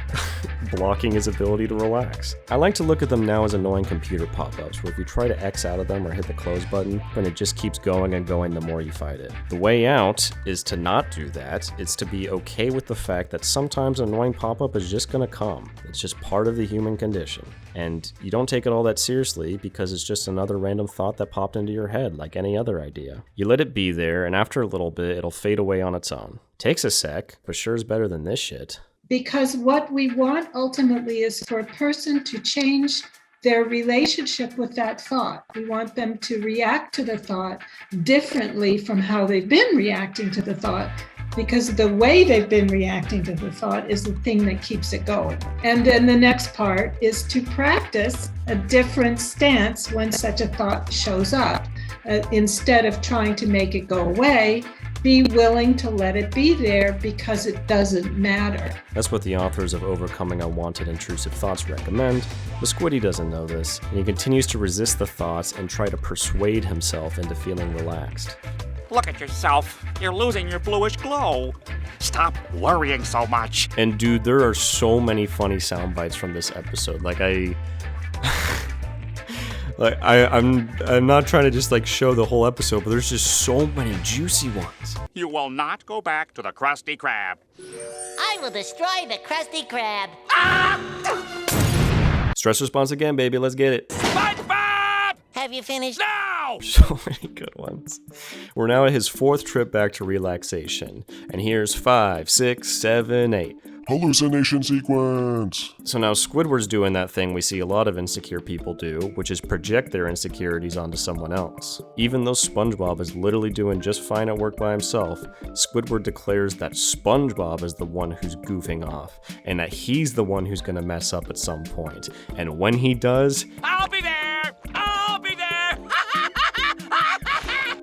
blocking his ability to relax. I like to look at them now as annoying computer pop-ups, where if you try to X out of them or hit the close button, then it just keeps going and going the more you fight it. The way out is to not do that. It's to be okay with the fact that sometimes an annoying pop-up is just gonna come. It's just part of the human condition. And you don't take it all that seriously because it's just another random thought that popped into your head like any other idea. You let it be there, and after a little bit, it'll fade away on its own. Takes a sec, but sure is better than this shit. Because what we want ultimately is for a person to change their relationship with that thought. We want them to react to the thought differently from how they've been reacting to the thought, because the way they've been reacting to the thought is the thing that keeps it going. And then the next part is to practice a different stance when such a thought shows up. Instead of trying to make it go away, be willing to let it be there because it doesn't matter. That's what the authors of Overcoming Unwanted Intrusive Thoughts recommend, but Squiddy doesn't know this, and he continues to resist the thoughts and try to persuade himself into feeling relaxed. Look at yourself. You're losing your bluish glow. Stop worrying so much. And dude, there are so many funny sound bites from this episode. I'm not trying to just show the whole episode, but there's just so many juicy ones. You will not go back to the Krusty Krab. I will destroy the Krusty Krab. Stress response again, baby. Let's get it. SpongeBob! Have you finished? No! So many good ones. We're now at his 4th trip back to relaxation. And here's 5, 6, 7, 8. Hallucination sequence. So now Squidward's doing that thing we see a lot of insecure people do, which is project their insecurities onto someone else. Even though SpongeBob is literally doing just fine at work by himself, Squidward declares that SpongeBob is the one who's goofing off, and that he's the one who's gonna mess up at some point. And when he does, I'll be there! I'll be there!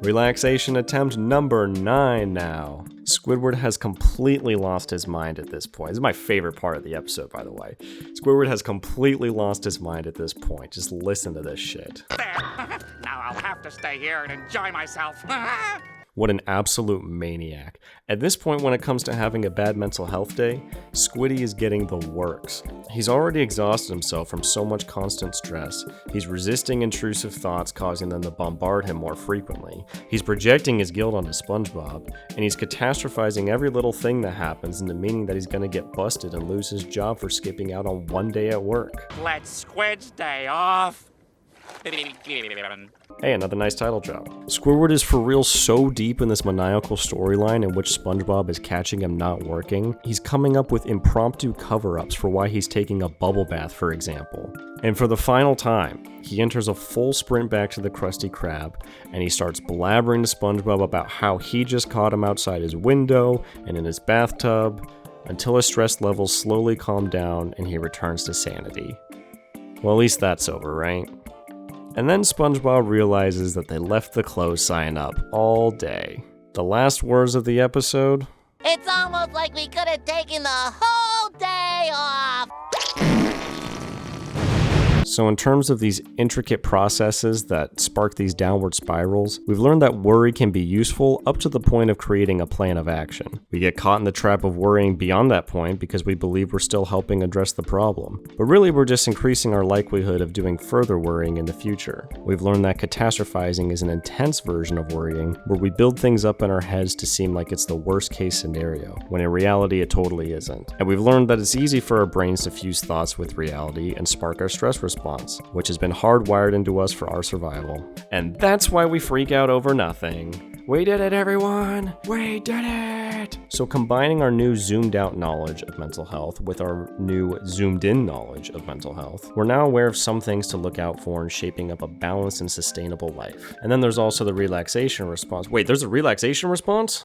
Relaxation attempt number 9 now. Squidward has completely lost his mind at this point. This is my favorite part of the episode, by the way. Squidward has completely lost his mind at this point. Just listen to this shit. There. Now I'll have to stay here and enjoy myself. What an absolute maniac. At this point, when it comes to having a bad mental health day, Squiddy is getting the works. He's already exhausted himself from so much constant stress. He's resisting intrusive thoughts, causing them to bombard him more frequently. He's projecting his guilt onto SpongeBob, and he's catastrophizing every little thing that happens into meaning that he's gonna get busted and lose his job for skipping out on one day at work. Let Squid's day off. Hey, another nice title drop. Squidward is for real so deep in this maniacal storyline in which SpongeBob is catching him not working, he's coming up with impromptu cover-ups for why he's taking a bubble bath, for example. And for the final time, he enters a full sprint back to the Krusty Krab, and he starts blabbering to SpongeBob about how he just caught him outside his window and in his bathtub. until his stress levels slowly calm down and he returns to sanity. Well, at least that's over, right? And then SpongeBob realizes that they left the close sign up all day. The last words of the episode? It's almost like we could have taken the whole day off. So in terms of these intricate processes that spark these downward spirals, we've learned that worry can be useful up to the point of creating a plan of action. We get caught in the trap of worrying beyond that point because we believe we're still helping address the problem. But really we're just increasing our likelihood of doing further worrying in the future. We've learned that catastrophizing is an intense version of worrying, where we build things up in our heads to seem like it's the worst case scenario, when in reality it totally isn't. And we've learned that it's easy for our brains to fuse thoughts with reality and spark our stress response, which has been hardwired into us for our survival. And that's why we freak out over nothing. We did it, everyone! We did it! So combining our new zoomed out knowledge of mental health with our new zoomed in knowledge of mental health, we're now aware of some things to look out for in shaping up a balanced and sustainable life. And then there's also the relaxation response. Wait, there's a relaxation response?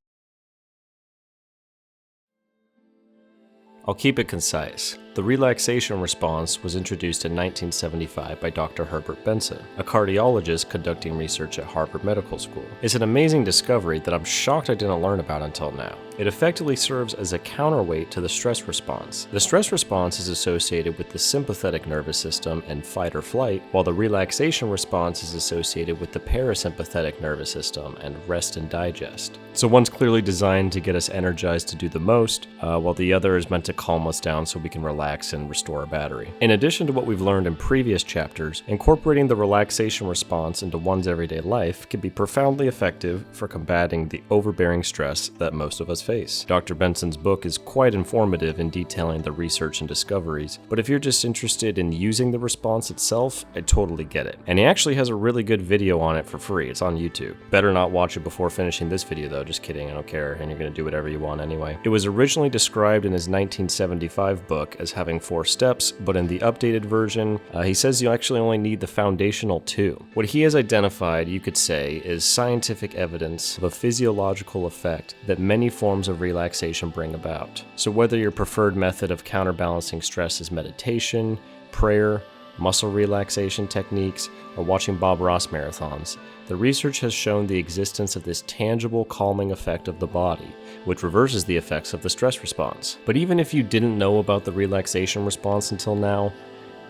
I'll keep it concise. The relaxation response was introduced in 1975 by Dr. Herbert Benson, a cardiologist conducting research at Harvard Medical School. It's an amazing discovery that I'm shocked I didn't learn about until now. It effectively serves as a counterweight to the stress response. The stress response is associated with the sympathetic nervous system and fight or flight, while the relaxation response is associated with the parasympathetic nervous system and rest and digest. So one's clearly designed to get us energized to do the most, while the other is meant to calm us down so we can relax and restore our battery. In addition to what we've learned in previous chapters, incorporating the relaxation response into one's everyday life can be profoundly effective for combating the overbearing stress that most of us face. Dr. Benson's book is quite informative in detailing the research and discoveries, but if you're just interested in using the response itself, I totally get it. And he actually has a really good video on it for free. It's on YouTube. Better not watch it before finishing this video though, just kidding, I don't care, and you're gonna do whatever you want anyway. It was originally described in his 1975 book as having 4 steps, but in the updated version, he says you actually only need the foundational 2. What he has identified, you could say, is scientific evidence of a physiological effect that many forms of relaxation bring about. So whether your preferred method of counterbalancing stress is meditation, prayer, muscle relaxation techniques, or watching Bob Ross marathons, the research has shown the existence of this tangible calming effect of the body, which reverses the effects of the stress response. But even if you didn't know about the relaxation response until now,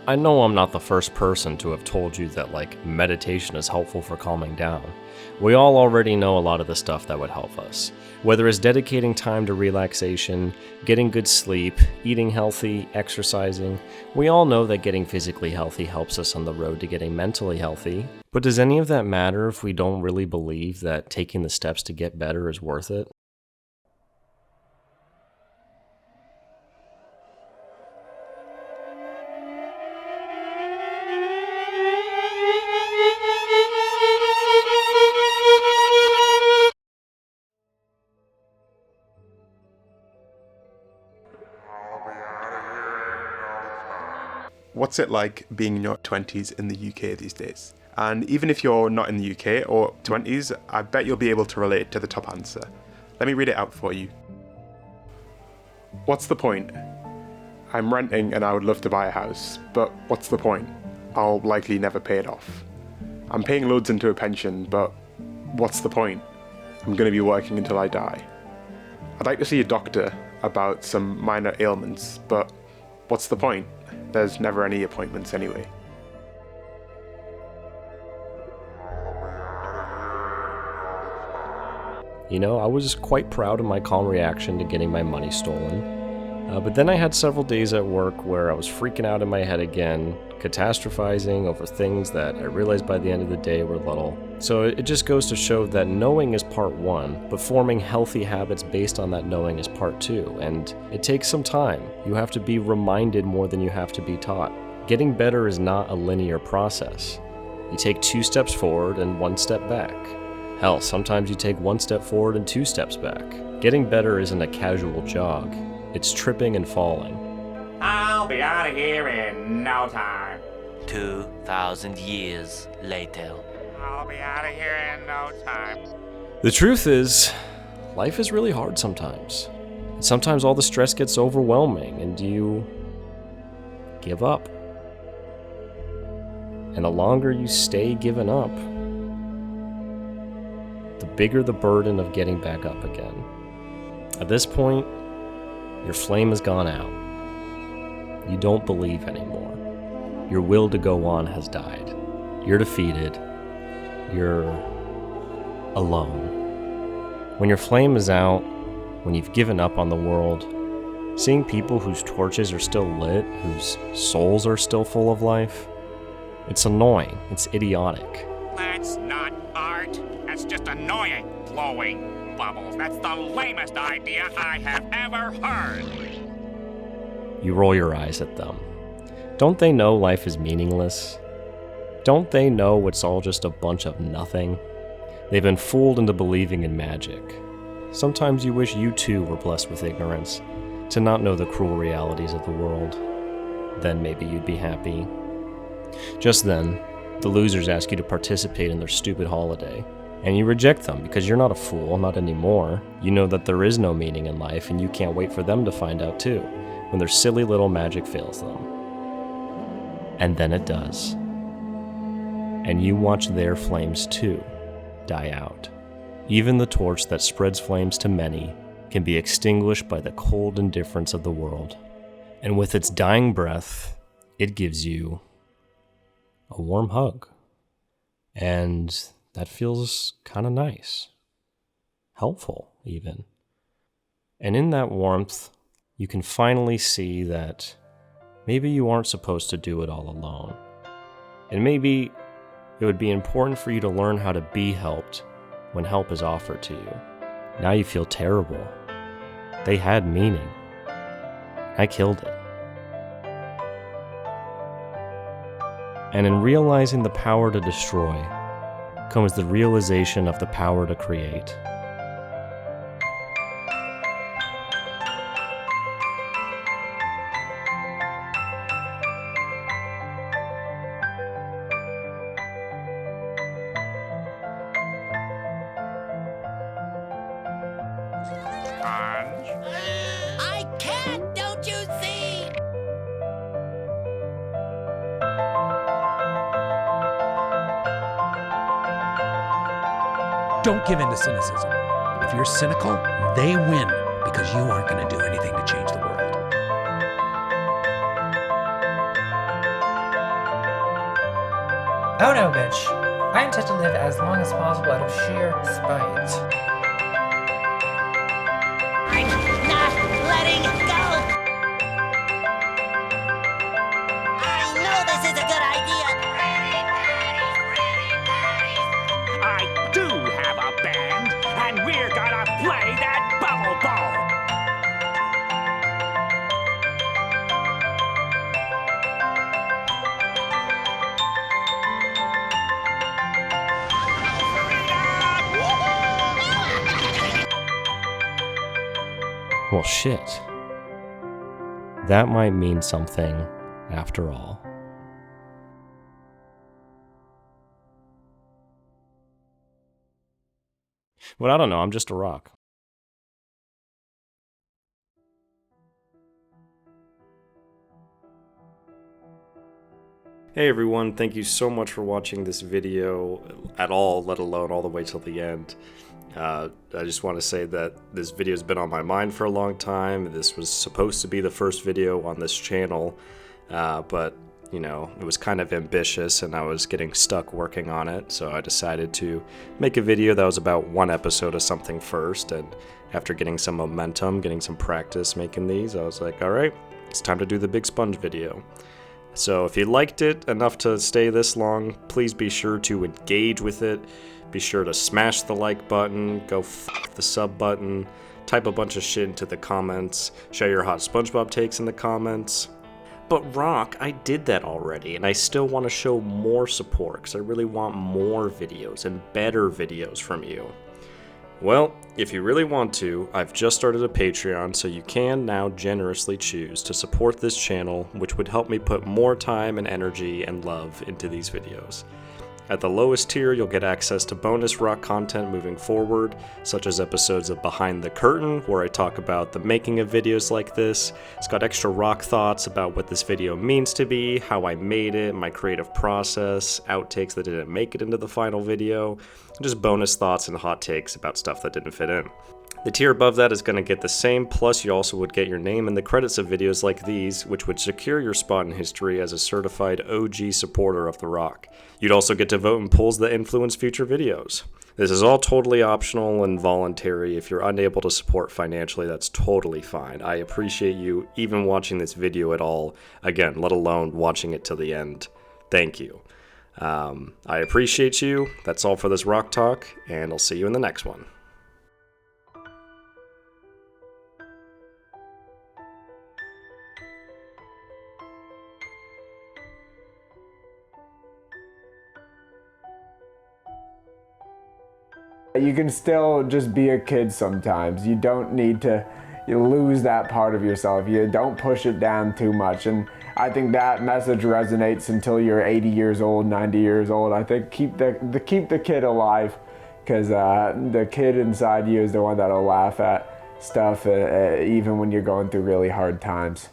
I know I'm not the first person to have told you that meditation is helpful for calming down. We all already know a lot of the stuff that would help us. Whether it's dedicating time to relaxation, getting good sleep, eating healthy, exercising, we all know that getting physically healthy helps us on the road to getting mentally healthy. But does any of that matter if we don't really believe that taking the steps to get better is worth it? What's it like being in your 20s in the UK these days? And even if you're not in the UK or 20s, I bet you'll be able to relate to the top answer. Let me read it out for you. What's the point? I'm renting and I would love to buy a house, but what's the point? I'll likely never pay it off. I'm paying loads into a pension, but what's the point? I'm going to be working until I die. I'd like to see a doctor about some minor ailments, but what's the point? There's never any appointments anyway. You know, I was quite proud of my calm reaction to getting my money stolen. But then I had several days at work where I was freaking out in my head again, catastrophizing over things that I realized by the end of the day were little. So it just goes to show that knowing is part 1, but forming healthy habits based on that knowing is part 2, and it takes some time. You have to be reminded more than you have to be taught. Getting better is not a linear process. You take 2 steps forward and 1 step back. Hell, sometimes you take 1 step forward and 2 steps back. Getting better isn't a casual jog. It's tripping and falling. I'll be out of here in no time. 2,000 years later. I'll be out of here in no time. The truth is, life is really hard sometimes. Sometimes all the stress gets overwhelming and you give up. And the longer you stay given up, the bigger the burden of getting back up again. At this point, your flame has gone out. You don't believe anymore. Your will to go on has died. You're defeated. You're alone. When your flame is out, when you've given up on the world, seeing people whose torches are still lit, whose souls are still full of life, it's annoying. It's idiotic. That's not art. That's just annoying. Glowing bubbles. That's the lamest idea I have ever heard. You roll your eyes at them. Don't they know life is meaningless? Don't they know it's all just a bunch of nothing? They've been fooled into believing in magic. Sometimes you wish you too were blessed with ignorance, to not know the cruel realities of the world. Then maybe you'd be happy. Just then, the losers ask you to participate in their stupid holiday, and you reject them because you're not a fool, not anymore. You know that there is no meaning in life, and you can't wait for them to find out too, when their silly little magic fails them. And then it does. And you watch their flames too die out. Even the torch that spreads flames to many can be extinguished by the cold indifference of the world. And with its dying breath, it gives you a warm hug. And that feels kind of nice. Helpful, even. And in that warmth, you can finally see that maybe you aren't supposed to do it all alone. And maybe it would be important for you to learn how to be helped when help is offered to you. Now you feel terrible. They had meaning. I killed it. And in realizing the power to destroy comes the realization of the power to create. I can't, don't you see? Don't give in to cynicism. If you're cynical, they win because you aren't going to do anything to change the world. Oh no, bitch. I intend to live as long as possible out of sheer spite. I'm not letting go! I know this is a good idea! I do have a band, and we're gonna play that bubble ball! Well, shit. That might mean something after all. Well, I don't know. I'm just a rock. Hey everyone, thank you so much for watching this video at all, let alone all the way till the end. I just want to say that this video has been on my mind for a long time. This was supposed to be the first video on this channel, but you know, it was kind of ambitious and I was getting stuck working on it, so I decided to make a video that was about one episode of something first, and after getting some momentum, getting some practice making these, I was like, alright, it's time to do the big sponge video. So if you liked it enough to stay this long, please be sure to engage with it. Be sure to smash the like button, go f the sub button, type a bunch of shit into the comments, share your hot Spongebob takes in the comments. But Rock, I did that already, and I still want to show more support, because I really want more videos and better videos from you. Well, if you really want to, I've just started a Patreon, so you can now generously choose to support this channel, which would help me put more time and energy and love into these videos. At the lowest tier, you'll get access to bonus rock content moving forward, such as episodes of Behind the Curtain, where I talk about the making of videos like this. It's got extra rock thoughts about what this video means to be, how I made it, my creative process, outtakes that didn't make it into the final video, and just bonus thoughts and hot takes about stuff that didn't fit in. The tier above that is going to get the same, plus you also would get your name in the credits of videos like these, which would secure your spot in history as a certified OG supporter of The Rock. You'd also get to vote in polls that influence future videos. This is all totally optional and voluntary. If you're unable to support financially, that's totally fine. I appreciate you even watching this video at all, again, let alone watching it till the end. Thank you. I appreciate you. That's all for this Rock Talk, and I'll see you in the next one. You can still just be a kid sometimes. You don't need to lose that part of yourself. You don't push it down too much. And I think that message resonates until you're 80 years old, 90 years old. I think keep the kid alive, because the kid inside you is the one that'll laugh at stuff even when you're going through really hard times.